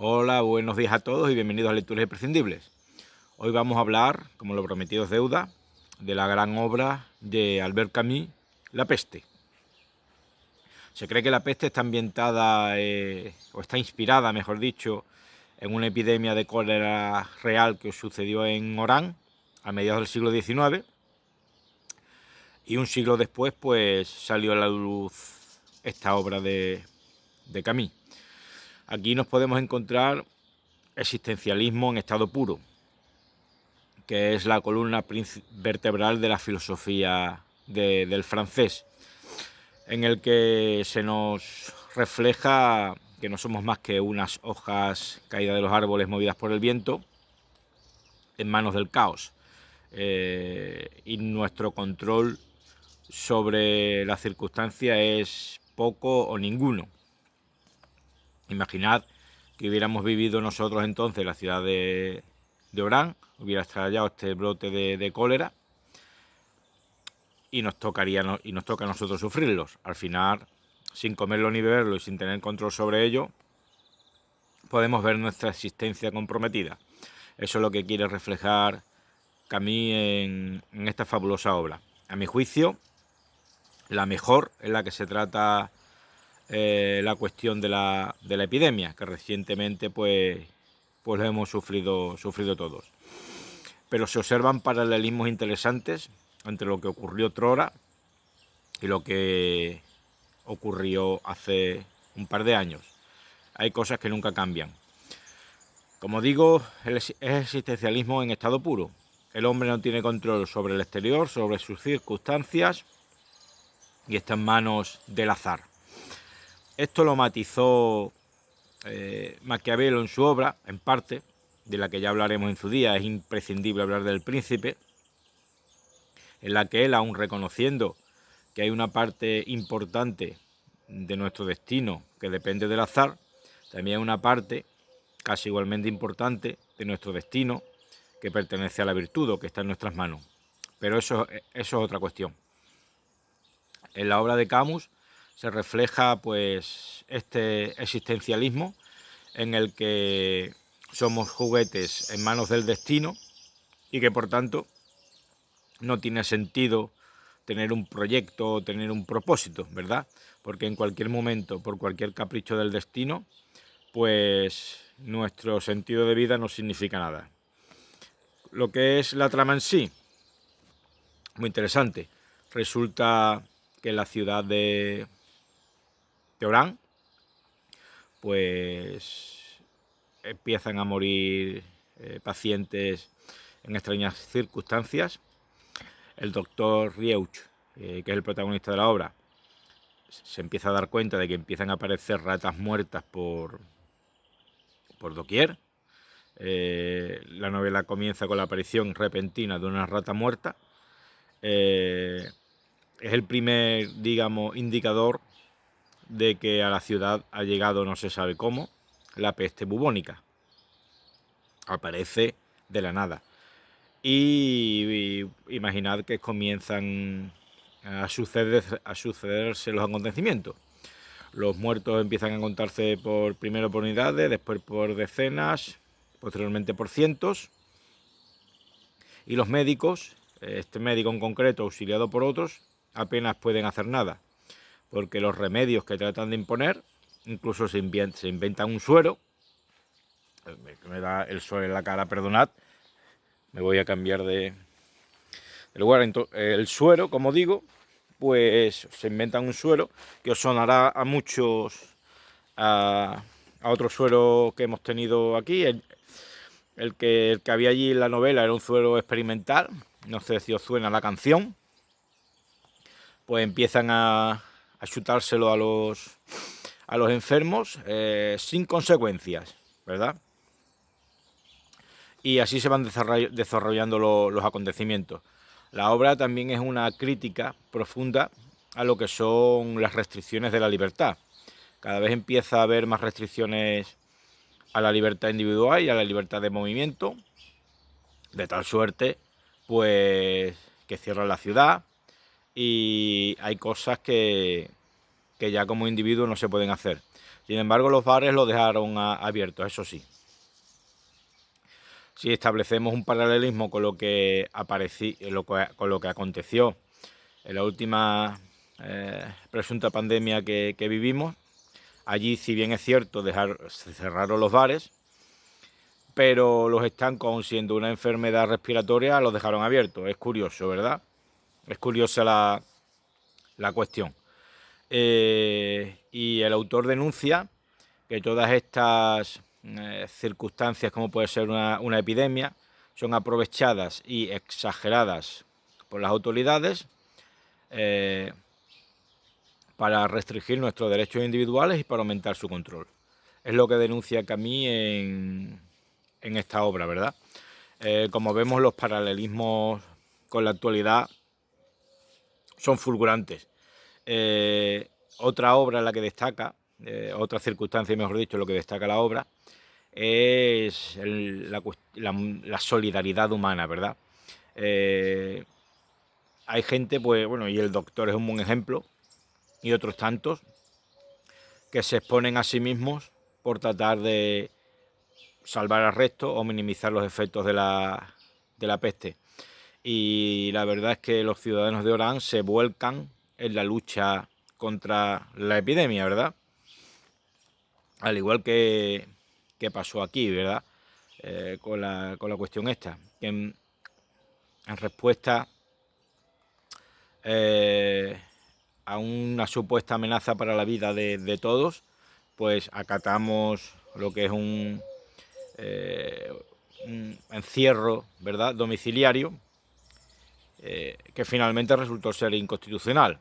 Hola, buenos días a todos y bienvenidos a Lecturas Imprescindibles. Hoy vamos a hablar, como lo prometido es deuda, de la gran obra de Albert Camus, La peste. Se cree que La peste está ambientada, o está inspirada, mejor dicho, en una epidemia de cólera real que sucedió en Orán a mediados del siglo XIX, y un siglo después pues salió a la luz esta obra de Camus. Aquí nos podemos encontrar existencialismo en estado puro, que es la columna vertebral de la filosofía del francés, en el que se nos refleja que no somos más que unas hojas caídas de los árboles movidas por el viento en manos del caos, y nuestro control sobre la circunstancia es poco o ninguno. Imaginad que hubiéramos vivido nosotros entonces la ciudad de Orán, hubiera estallado este brote de cólera y nos toca a nosotros sufrirlos. Al final, sin comerlo ni beberlo y sin tener control sobre ello, podemos ver nuestra existencia comprometida. Eso es lo que quiere reflejar Camus en esta fabulosa obra. A mi juicio, la mejor en la que se trata la cuestión de la epidemia, que recientemente pues lo hemos sufrido todos. Pero se observan paralelismos interesantes entre lo que ocurrió otrora y lo que ocurrió hace un par de años. Hay cosas que nunca cambian. Como digo, es existencialismo en estado puro. El hombre no tiene control sobre el exterior, sobre sus circunstancias, y está en manos del azar. Esto lo matizó Maquiavelo en su obra, en parte, de la que ya hablaremos en su día. Es imprescindible hablar del Príncipe, en la que él, aun reconociendo que hay una parte importante de nuestro destino que depende del azar, también hay una parte casi igualmente importante de nuestro destino que pertenece a la virtud o que está en nuestras manos. Pero eso es otra cuestión. En la obra de Camus se refleja pues este existencialismo en el que somos juguetes en manos del destino y que por tanto no tiene sentido tener un proyecto o tener un propósito, ¿verdad? Porque en cualquier momento, por cualquier capricho del destino, pues nuestro sentido de vida no significa nada. Lo que es la trama en sí, muy interesante. Resulta que en la ciudad de Orán, pues empiezan a morir pacientes en extrañas circunstancias. El doctor Rieuch, que es el protagonista de la obra, se empieza a dar cuenta de que empiezan a aparecer ratas muertas por doquier. La novela comienza con la aparición repentina de una rata muerta. Es el primer, digamos, indicador de que a la ciudad ha llegado, no se sabe cómo, la peste bubónica. Aparece de la nada. Y imaginad que comienzan a sucederse los acontecimientos. Los muertos empiezan a contarse primero por unidades, después por decenas, posteriormente por cientos. Y los médicos, este médico en concreto auxiliado por otros, apenas pueden hacer nada, porque los remedios que tratan de imponer, incluso se inventan un suero. Me da el sol en la cara, perdonad, me voy a cambiar de lugar. El suero, como digo, pues se inventan un suero que os sonará a muchos a otro suero que hemos tenido aquí. El que había allí en la novela era un suero experimental, no sé si os suena la canción. Pues empiezan a chutárselo a los enfermos sin consecuencias, ¿verdad? Y así se van desarrollando los acontecimientos. La obra también es una crítica profunda a lo que son las restricciones de la libertad. Cada vez empieza a haber más restricciones a la libertad individual y a la libertad de movimiento, de tal suerte pues que cierran la ciudad y hay cosas que ya como individuo no se pueden hacer. Sin embargo, los bares los dejaron abiertos, eso sí. Si establecemos un paralelismo con lo que aconteció en la última presunta pandemia que vivimos, allí, si bien es cierto, se cerraron los bares, pero los estancos, aun siendo una enfermedad respiratoria, los dejaron abiertos. Es curioso, ¿verdad? Es curiosa la cuestión. Y el autor denuncia que todas estas circunstancias, como puede ser una epidemia, son aprovechadas y exageradas por las autoridades para restringir nuestros derechos individuales y para aumentar su control. Es lo que denuncia Camus en esta obra, ¿verdad? Como vemos, los paralelismos con la actualidad son fulgurantes. Otra obra en la que destaca, otra circunstancia, mejor dicho, lo que destaca la obra, es la solidaridad humana, ¿verdad? Hay gente, pues bueno, y el doctor es un buen ejemplo, y otros tantos, que se exponen a sí mismos por tratar de salvar al resto o minimizar los efectos de la peste. Y la verdad es que los ciudadanos de Orán se vuelcan en la lucha contra la epidemia, ¿verdad? Al igual que pasó aquí, ¿verdad? Con la cuestión esta, que en respuesta a una supuesta amenaza para la vida de todos, pues acatamos lo que es un encierro, ¿verdad?, domiciliario, que finalmente resultó ser inconstitucional.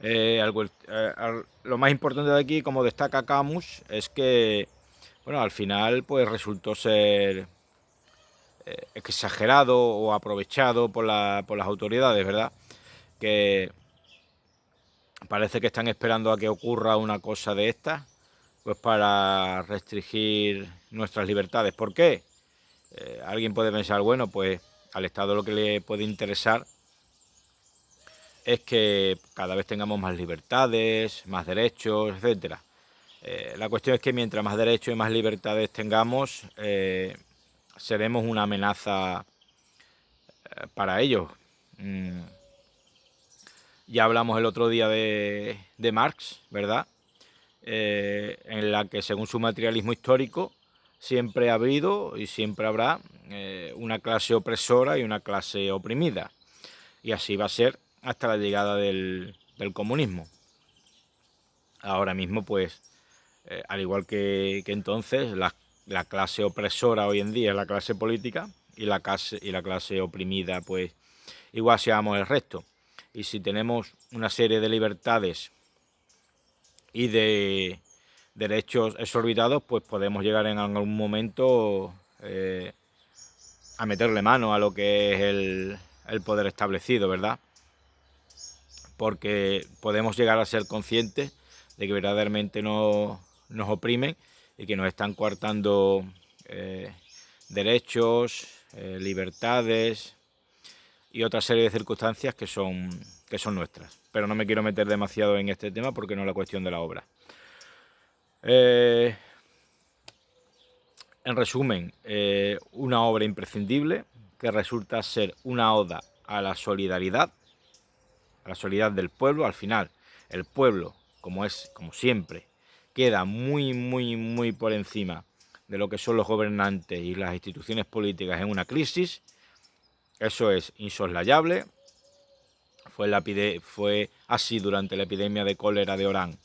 Lo más importante de aquí, como destaca Camus, es que, bueno, al final pues resultó ser exagerado o aprovechado por las autoridades, ¿verdad? Que parece que están esperando a que ocurra una cosa de estas, pues para restringir nuestras libertades. ¿Por qué? Alguien puede pensar, bueno, pues al Estado lo que le puede interesar es que cada vez tengamos más libertades, más derechos, etcétera. La cuestión es que mientras más derechos y más libertades tengamos, seremos una amenaza para ellos. Ya hablamos el otro día de Marx, ¿verdad? En la que, según su materialismo histórico, siempre ha habido y siempre habrá una clase opresora y una clase oprimida. Y así va a ser hasta la llegada del comunismo. Ahora mismo, pues, al igual que entonces, la clase opresora hoy en día es la clase política y la clase oprimida, pues, igual seamos el resto. Y si tenemos una serie de libertades y de derechos exorbitados, pues podemos llegar en algún momento a meterle mano a lo que es el poder establecido, ¿verdad? Porque podemos llegar a ser conscientes de que verdaderamente nos oprimen y que nos están coartando derechos, libertades y otra serie de circunstancias que son nuestras. Pero no me quiero meter demasiado en este tema porque no es la cuestión de la obra. En resumen, una obra imprescindible que resulta ser una oda a la solidaridad del pueblo. Al final, el pueblo, como siempre, queda muy, muy, muy por encima de lo que son los gobernantes y las instituciones políticas en una crisis. Eso es insoslayable. Fue así durante la epidemia de cólera de Orán.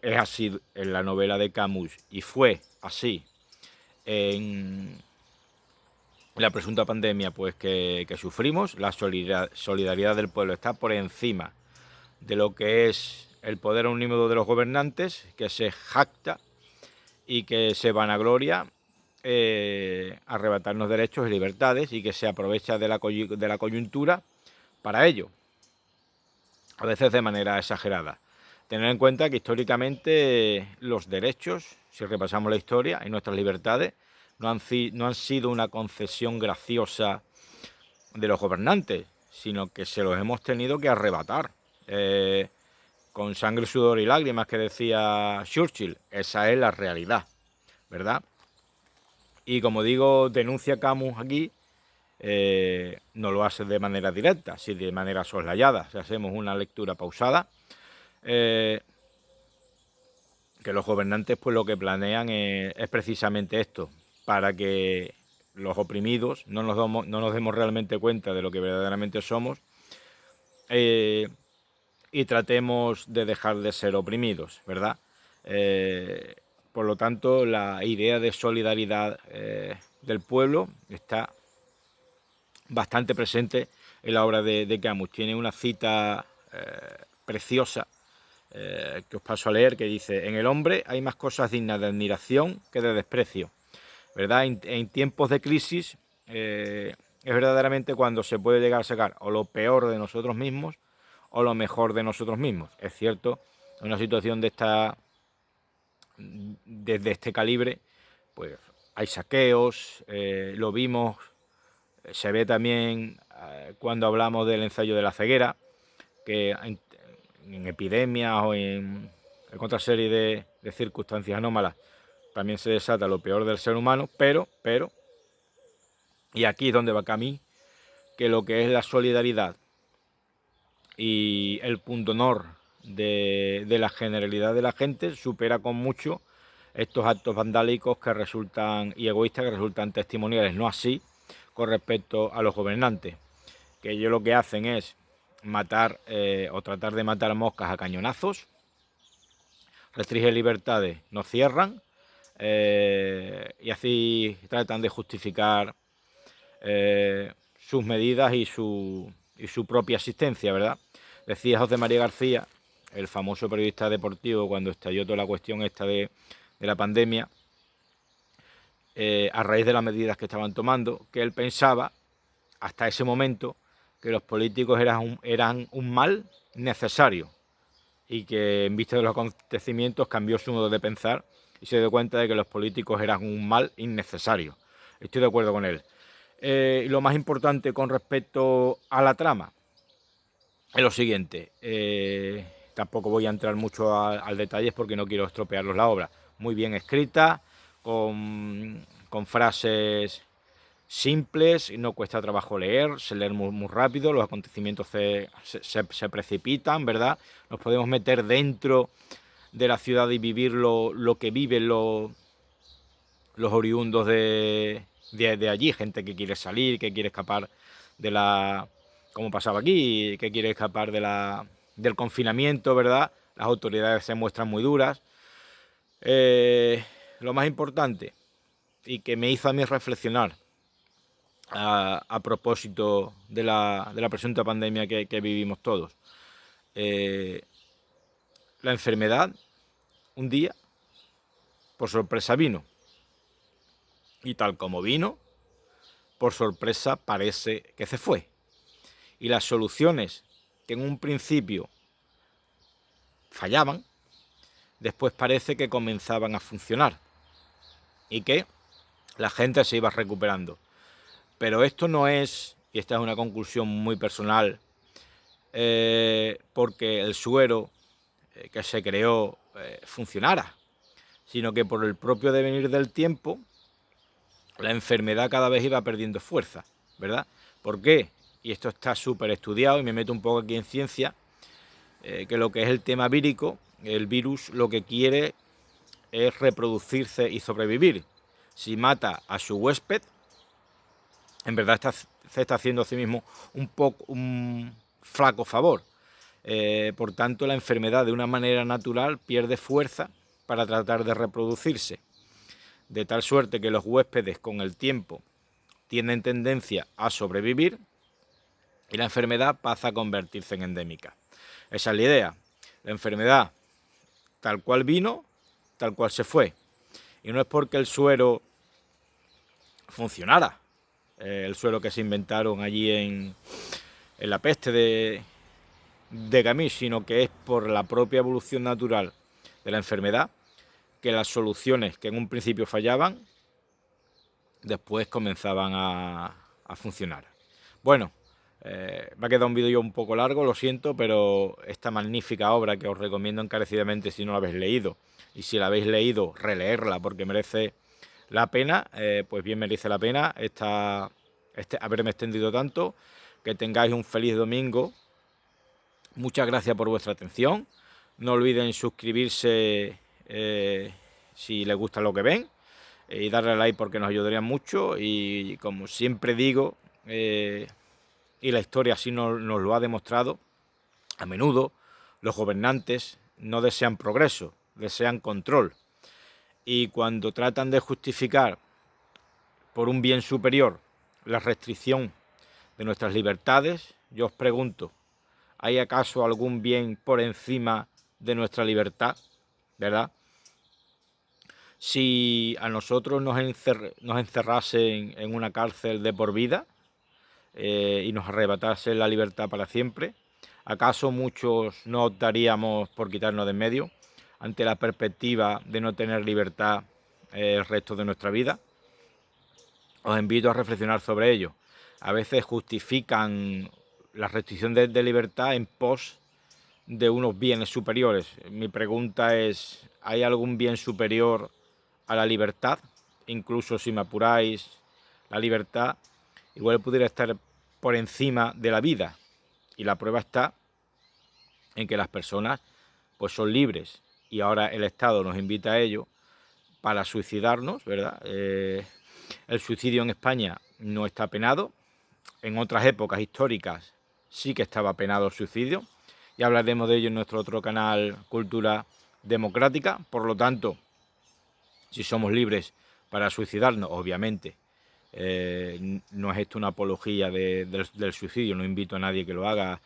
Es así en la novela de Camus y fue así en la presunta pandemia pues que sufrimos. La solidaridad del pueblo está por encima de lo que es el poder unímodo de los gobernantes, que se jacta y que se vanagloria arrebatarnos derechos y libertades y que se aprovecha de la coyuntura para ello, a veces de manera exagerada. Tener en cuenta que históricamente los derechos, si repasamos la historia, y nuestras libertades no han sido una concesión graciosa de los gobernantes, sino que se los hemos tenido que arrebatar. con sangre, sudor y lágrimas que decía Churchill. Esa es la realidad, ¿verdad? Y como digo, denuncia Camus aquí, no lo hace de manera directa, sino de manera soslayada. Si hacemos una lectura pausada, que los gobernantes pues lo que planean es precisamente esto, para que los oprimidos no nos demos realmente cuenta de lo que verdaderamente somos, y tratemos de dejar de ser oprimidos, ¿verdad? Por lo tanto, la idea de solidaridad del pueblo está bastante presente en la obra de Camus. Tiene una cita preciosa que os paso a leer, que dice: en el hombre hay más cosas dignas de admiración que de desprecio, ¿verdad? En tiempos de crisis es verdaderamente cuando se puede llegar a sacar o lo peor de nosotros mismos o lo mejor de nosotros mismos. Es cierto, en una situación desde este calibre, pues hay saqueos, lo vimos, se ve también cuando hablamos del ensayo de la ceguera, que en epidemias o en otra serie de circunstancias anómalas también se desata lo peor del ser humano, pero, y aquí es donde va Camus, que lo que es la solidaridad y el punto honor de la generalidad de la gente supera con mucho estos actos vandálicos que resultan y egoístas que resultan testimoniales, no así con respecto a los gobernantes, que ellos lo que hacen es matar o tratar de matar moscas a cañonazos, restringen libertades, nos cierran, y así tratan de justificar sus medidas y su propia existencia, ¿verdad? Decía José María García, el famoso periodista deportivo, cuando estalló toda la cuestión esta de la pandemia, a raíz de las medidas que estaban tomando, que él pensaba, hasta ese momento, que los políticos eran un mal necesario, y que en vista de los acontecimientos cambió su modo de pensar y se dio cuenta de que los políticos eran un mal innecesario. Estoy de acuerdo con él. Lo más importante con respecto a la trama es lo siguiente. Tampoco voy a entrar mucho al detalle porque no quiero estropearos la obra. Muy bien escrita, con frases simples, no cuesta trabajo leer, se lee muy rápido, los acontecimientos se precipitan, ¿verdad? Nos podemos meter dentro de la ciudad y vivir lo que viven los oriundos de allí, gente que quiere salir, que quiere escapar de como pasaba aquí, que quiere escapar del confinamiento, ¿verdad? Las autoridades se muestran muy duras. Lo más importante, y que me hizo a mí reflexionar a propósito de la presunta pandemia que vivimos todos. La enfermedad, un día, por sorpresa vino. Y tal como vino, por sorpresa parece que se fue. Y las soluciones que en un principio fallaban, después parece que comenzaban a funcionar. Y que la gente se iba recuperando. Pero esto no es, y esta es una conclusión muy personal, porque el suero que se creó funcionara, sino que por el propio devenir del tiempo, la enfermedad cada vez iba perdiendo fuerza, ¿verdad? ¿Por qué? Y esto está súper estudiado y me meto un poco aquí en ciencia, que lo que es el tema vírico, el virus lo que quiere es reproducirse y sobrevivir. Si mata a su huésped, en verdad se está haciendo a sí mismo un flaco favor. Por tanto, la enfermedad de una manera natural pierde fuerza para tratar de reproducirse, de tal suerte que los huéspedes con el tiempo tienen tendencia a sobrevivir y la enfermedad pasa a convertirse en endémica. Esa es la idea. La enfermedad, tal cual vino, tal cual se fue. Y no es porque el suero funcionara, el suero que se inventaron allí en la peste de Camus, sino que es por la propia evolución natural de la enfermedad que las soluciones que en un principio fallaban, después comenzaban a funcionar. Bueno, Me ha quedado un vídeo un poco largo, lo siento, pero esta magnífica obra que os recomiendo encarecidamente si no la habéis leído, y si la habéis leído, releerla porque merece la pena, pues bien merece la pena haberme extendido tanto. Que tengáis un feliz domingo. Muchas gracias por vuestra atención. No olviden suscribirse si les gusta lo que ven, y darle like porque nos ayudaría mucho. Y como siempre digo, y la historia así nos lo ha demostrado, a menudo los gobernantes no desean progreso, desean control. Y cuando tratan de justificar por un bien superior la restricción de nuestras libertades, yo os pregunto, ¿hay acaso algún bien por encima de nuestra libertad? ¿Verdad? Si a nosotros nos encerrasen en una cárcel de por vida y nos arrebatasen la libertad para siempre, ¿acaso muchos no optaríamos por quitarnos de en medio ante la perspectiva de no tener libertad el resto de nuestra vida? Os invito a reflexionar sobre ello. A veces justifican la restricción de libertad en pos de unos bienes superiores. Mi pregunta es, ¿hay algún bien superior a la libertad? Incluso si me apuráis, la libertad igual pudiera estar por encima de la vida. Y la prueba está en que las personas pues son libres, y ahora el Estado nos invita a ello para suicidarnos, ¿verdad? El suicidio en España no está penado. En otras épocas históricas sí que estaba penado el suicidio, y hablaremos de ello en nuestro otro canal, Cultura Democrática. Por lo tanto, si somos libres para suicidarnos, obviamente, no es esto una apología del suicidio, no invito a nadie que lo haga.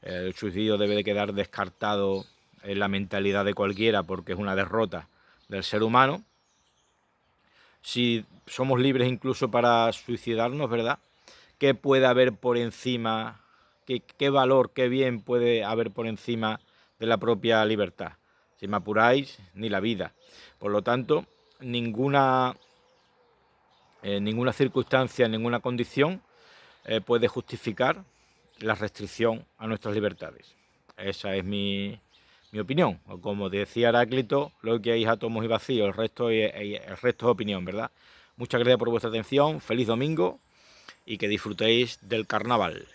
El suicidio debe de quedar descartado en la mentalidad de cualquiera porque es una derrota del ser humano. Si somos libres incluso para suicidarnos, ¿verdad? ¿Qué puede haber por encima, qué valor, qué bien puede haber por encima de la propia libertad? Si me apuráis, ni la vida. Por lo tanto, ninguna circunstancia, ninguna condición puede justificar la restricción a nuestras libertades. Esa es mi opinión. O como decía Heráclito, lo que hay es átomos y vacíos, el resto es opinión, ¿verdad? Muchas gracias por vuestra atención, feliz domingo y que disfrutéis del carnaval.